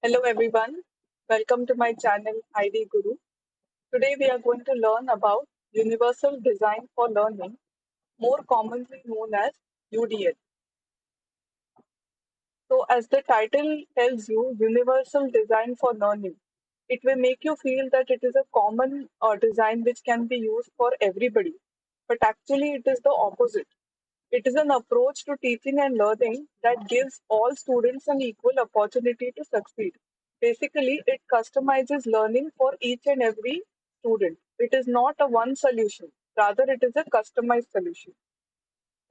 Hello everyone, welcome to my channel ID Guru. Today we are going to learn about Universal Design for Learning, more commonly known as UDL. So as the title tells you, Universal Design for Learning, it will make you feel that it is a common design which can be used for everybody. But actually it is the opposite. It is an approach to teaching and learning that gives all students an equal opportunity to succeed. Basically, it customizes learning for each and every student. It is not a one solution, rather, it is a customized solution.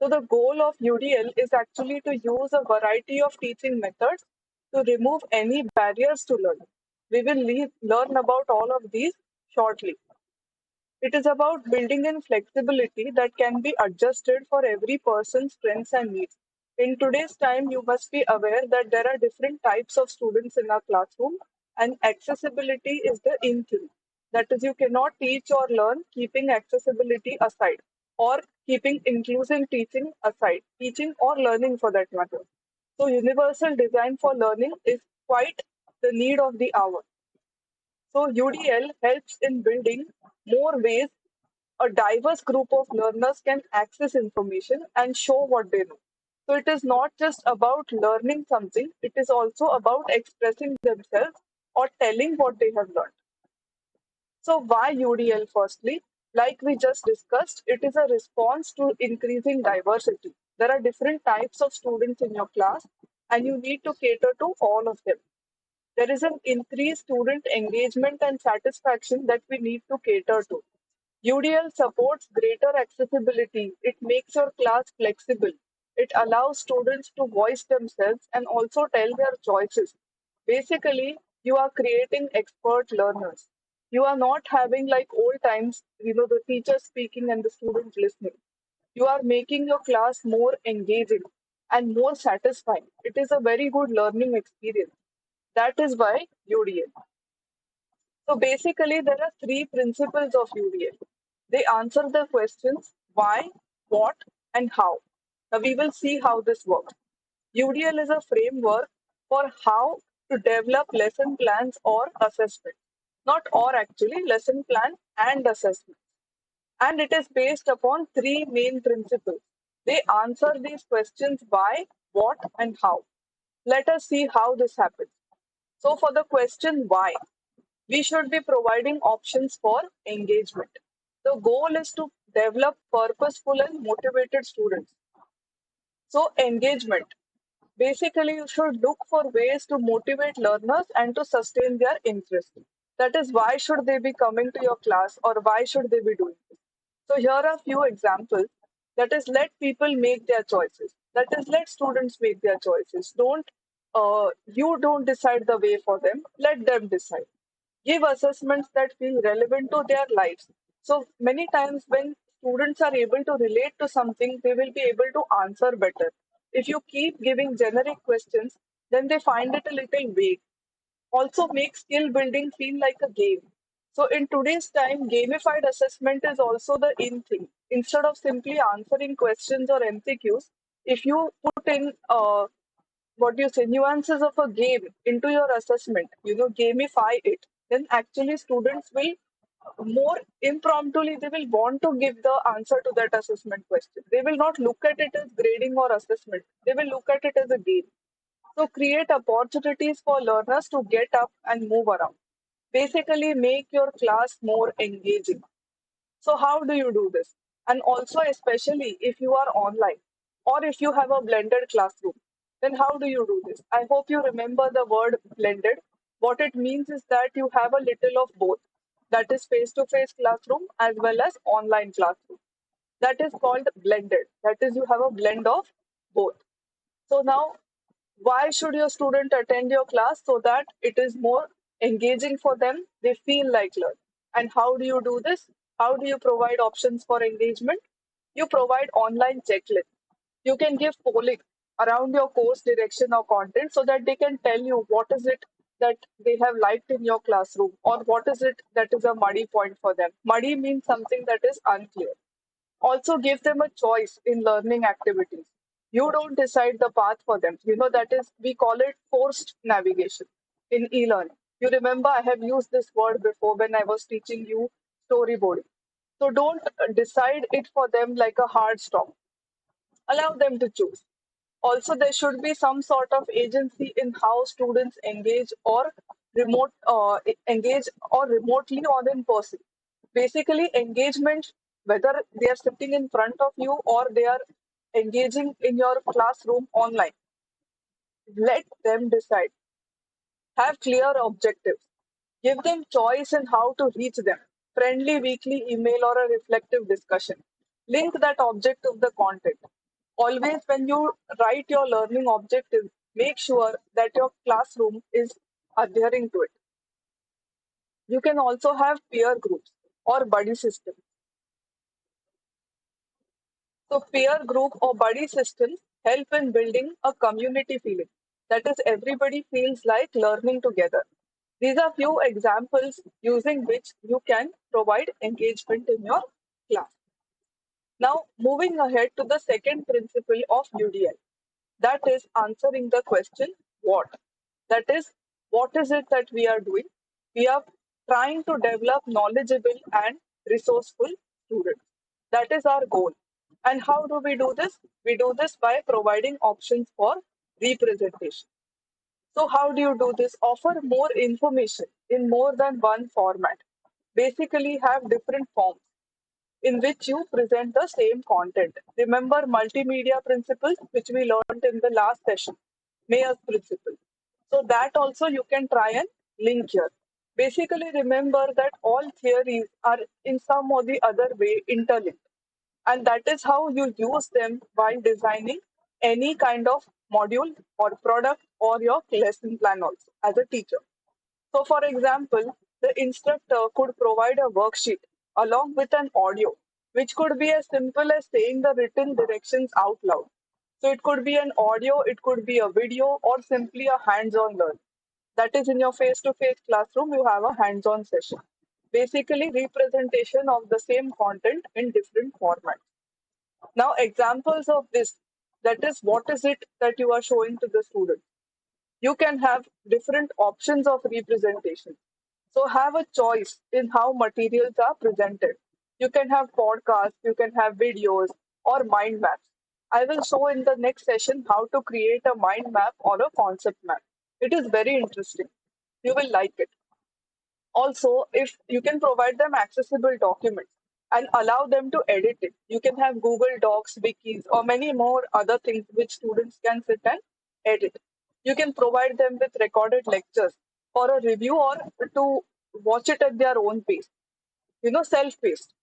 So, the goal of UDL is actually to use a variety of teaching methods to remove any barriers to learning. We will learn about all of these shortly. It is about building in flexibility that can be adjusted for every person's strengths and needs. In today's time, you must be aware that there are different types of students in our classroom, and accessibility is the in thing. That is, you cannot teach or learn keeping accessibility aside or keeping inclusive teaching aside, teaching or learning for that matter. So, universal design for learning is quite the need of the hour. So UDL helps in building more ways a diverse group of learners can access information and show what they know. So it is not just about learning something, it is also about expressing themselves or telling what they have learned. So why UDL firstly? Like we just discussed, it is a response to increasing diversity. There are different types of students in your class and you need to cater to all of them. There is an increased student engagement and satisfaction that we need to cater to. UDL supports greater accessibility. It makes your class flexible. It allows students to voice themselves and also tell their choices. Basically, you are creating expert learners. You are not having like old times, the teacher speaking and the student listening. You are making your class more engaging and more satisfying. It is a very good learning experience. That is why UDL. So basically, there are three principles of UDL. They answer the questions why, what, and how. Now we will see how this works. UDL is a framework for how to develop lesson plans or assessment. Not or actually, lesson plan and assessment. And it is based upon three main principles. They answer these questions why, what, and how. Let us see how this happens. So, for the question why, we should be providing options for engagement. The goal is to develop purposeful and motivated students. So, engagement. Basically, you should look for ways to motivate learners and to sustain their interest. That is, why should they be coming to your class or why should they be doing this? So, here are a few examples. That is, let people make their choices. That is, let students make their choices. You don't decide the way for them, let them decide. Give assessments that feel relevant to their lives. So many times when students are able to relate to something, they will be able to answer better. If you keep giving generic questions, then they find it a little vague. Also make skill building feel like a game. So in today's time, gamified assessment is also the in thing. Instead of simply answering questions or MCQs, if you put in what you say nuances of a game into your assessment, gamify it, then actually students will more impromptuli they will want to give the answer to that assessment question. They will not look at it as grading or assessment, they will look at it as a game. So create opportunities for learners to get up and move around. Basically make your class more engaging. So, how do you do this? And also, especially if you are online or if you have a blended classroom, then how do you do this? I hope you remember the word blended. What it means is that you have a little of both. That is face to face classroom as well as online classroom. That is called blended. That is, you have a blend of both. So, now why should your student attend your class? So that it is more engaging for them, they feel like learning. And how do you do this? How do you provide options for engagement? You provide online checklists. You can give polling around your course direction or content so that they can tell you what is it that they have liked in your classroom or what is it that is a muddy point for them. Muddy means something that is unclear. Also give them a choice in learning activities. You don't decide the path for them. That is, we call it forced navigation. in e-learning. You remember I have used this word before when I was teaching you storyboarding. So don't decide it for them like a hard stop. Allow them to choose. Also, there should be some sort of agency in how students engage or remotely or in person. Basically, engagement, whether they are sitting in front of you or they are engaging in your classroom online, let them decide. Have clear objectives. Give them choice in how to reach them. Friendly weekly email or a reflective discussion. Link that object to the content. Always, when you write your learning objectives, make sure that your classroom is adhering to it. You can also have peer groups or buddy systems. So, peer group or buddy systems help in building a community feeling. That is, everybody feels like learning together. These are few examples using which you can provide engagement in your class. Now, moving ahead to the second principle of UDL, that is answering the question what. That is, what is it that we are doing? We are trying to develop knowledgeable and resourceful students. That is our goal. And how do we do this? We do this by providing options for representation. So, how do you do this? Offer more information in more than one format. Basically, have different forms in which you present the same content. Remember multimedia principles, which we learned in the last session, Mayer's principle. So, that also you can try and link here. Basically, remember that all theories are in some or the other way interlinked. And that is how you use them while designing any kind of module or product or your lesson plan also as a teacher. So, for example, the instructor could provide a worksheet along with an audio, which could be as simple as saying the written directions out loud. So, it could be an audio, it could be a video, or simply a hands on learn. That is, in your face to face classroom, you have a hands on session. Basically, representation of the same content in different formats. Now, examples of this, that is, what is it that you are showing to the student? You can have different options of representation. So have a choice in how materials are presented. You can have podcasts, you can have videos or mind maps. I will show in the next session how to create a mind map or a concept map. It is very interesting. You will like it. Also, if you can provide them accessible documents and allow them to edit it, you can have Google Docs, wikis, or many more other things which students can sit and edit. You can provide them with recorded lectures for a review or to watch it at their own pace, self-paced.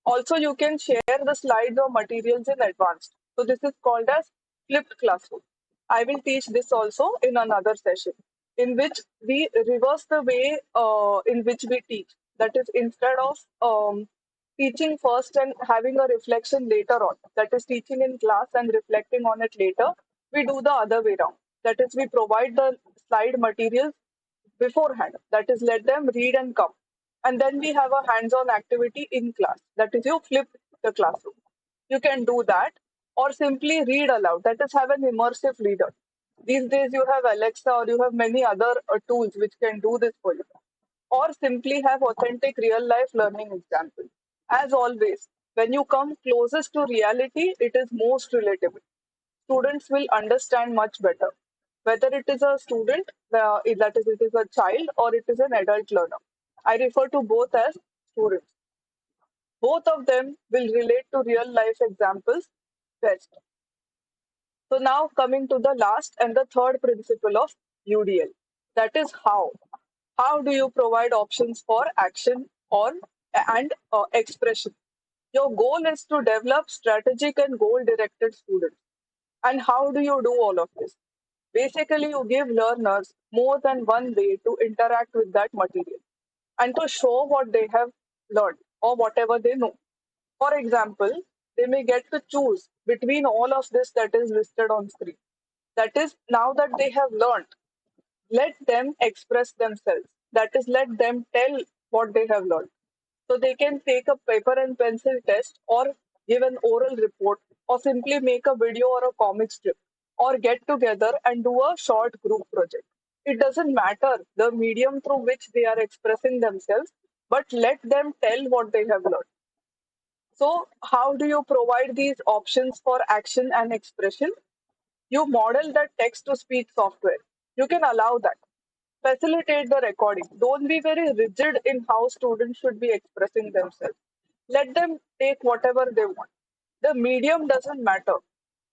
Also, you can share the slides or materials in advance. So this is called as flipped classroom. I will teach this also in another session, in which we reverse the way in which we teach. That is, instead of teaching first and having a reflection later on, that is, teaching in class and reflecting on it later, we do the other way around. That is, we provide the slide materials beforehand. That is, let them read and come. And then we have a hands on activity in class. That is, you flip the classroom. You can do that or simply read aloud. That is, have an immersive reader. These days, you have Alexa or you have many other tools which can do this for you. Or simply have authentic real life learning examples. As always, when you come closest to reality, it is most relatable. Students will understand much better whether it is a student, that is, it is a child, or it is an adult learner. I refer to both as students. Both of them will relate to real life examples best. So now coming to the last and the third principle of UDL, that is how. How do you provide options for action or and expression? Your goal is to develop strategic and goal directed students. And how do you do all of this? Basically, you give learners more than one way to interact with that material and to show what they have learned or whatever they know. For example, they may get to choose between all of this that is listed on screen. That is, now that they have learned, let them express themselves. That is, let them tell what they have learned. So they can take a paper and pencil test or give an oral report or simply make a video or a comic strip or get together and do a short group project. It doesn't matter the medium through which they are expressing themselves, but let them tell what they have learned. So, how do you provide these options for action and expression? You model that text to speech software. You can allow that. Facilitate the recording. Don't be very rigid in how students should be expressing themselves. Let them take whatever they want. The medium doesn't matter.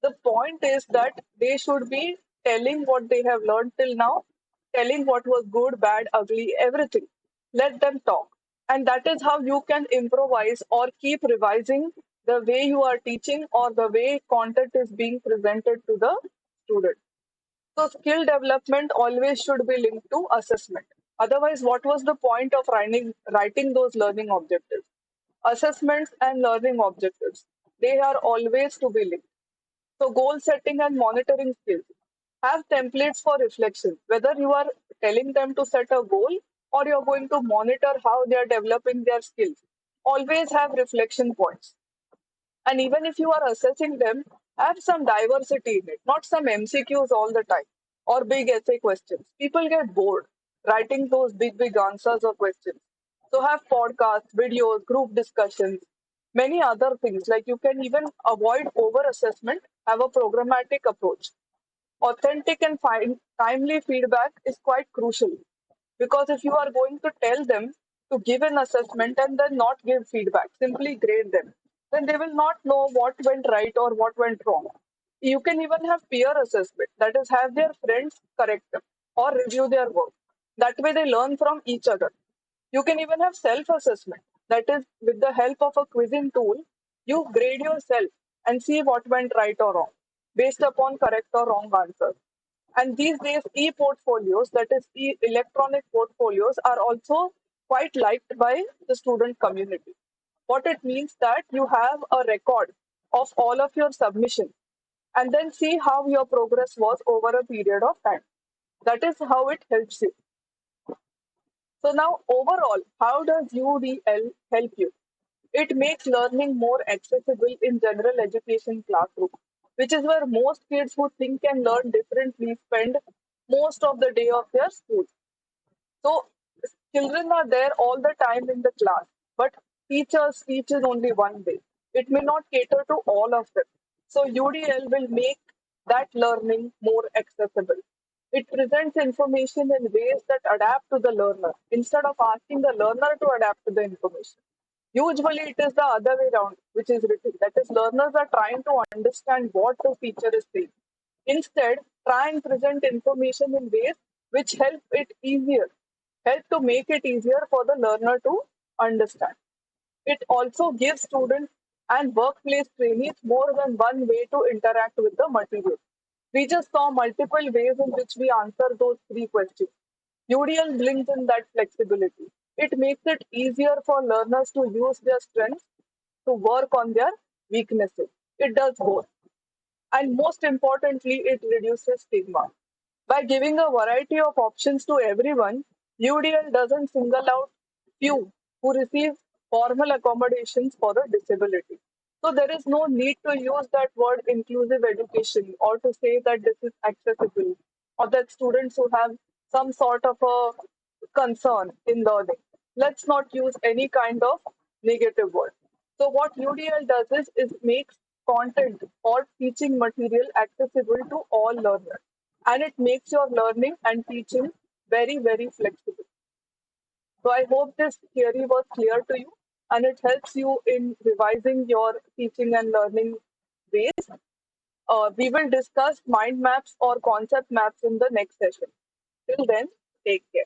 The point is that they should be telling what they have learned till now, telling what was good, bad, ugly, everything. Let them talk. And that is how you can improvise or keep revising the way you are teaching or the way content is being presented to the student. So skill development always should be linked to assessment. Otherwise, what was the point of writing those learning objectives? Assessments and learning objectives, they are always to be linked. So goal setting and monitoring skills. Have templates for reflection, whether you are telling them to set a goal or you're going to monitor how they are developing their skills. Always have reflection points. And even if you are assessing them, have some diversity in it, not some MCQs all the time or big essay questions. People get bored writing those big answers or questions. So have podcasts, videos, group discussions, many other things. Like you can even avoid over assessment, have a programmatic approach. Authentic and timely feedback is quite crucial because if you are going to tell them to give an assessment and then not give feedback, simply grade them, then they will not know what went right or what went wrong. You can even have peer assessment, that is, have their friends correct them or review their work. That way, they learn from each other. You can even have self assessment, that is, with the help of a quizzing tool, you grade yourself and see what went right or wrong based upon correct or wrong answers. And these days, e-portfolios, that is, electronic portfolios, are also quite liked by the student community. What it means that you have a record of all of your submissions and then see how your progress was over a period of time. That is how it helps you. So now, overall, how does UDL help you? It makes learning more accessible in general education classroom, which is where most kids who think and learn differently spend most of the day of their school. So children are there all the time in the class, but teachers teach in only one way. It may not cater to all of them. So UDL will make that learning more accessible. It presents information in ways that adapt to the learner instead of asking the learner to adapt to the information. Usually it is the other way around, which is written. That is, learners are trying to understand what the teacher is saying. Instead, try and present information in ways which help to make it easier for the learner to understand. It also gives students and workplace trainees more than one way to interact with the material. We just saw multiple ways in which we answer those three questions. UDL brings in that flexibility. It makes it easier for learners to use their strengths to work on their weaknesses. It does both. And most importantly, it reduces stigma. By giving a variety of options to everyone, UDL doesn't single out few who receive formal accommodations for a disability. So there is no need to use that word inclusive education or to say that this is accessible or that students who have some sort of a concern in learning. Let's not use any kind of negative word. So what UDL does is makes content or teaching material accessible to all learners. And it makes your learning and teaching very flexible. So I hope this theory was clear to you and it helps you in revising your teaching and learning ways. We will discuss mind maps or concept maps in the next session. Till then, take care.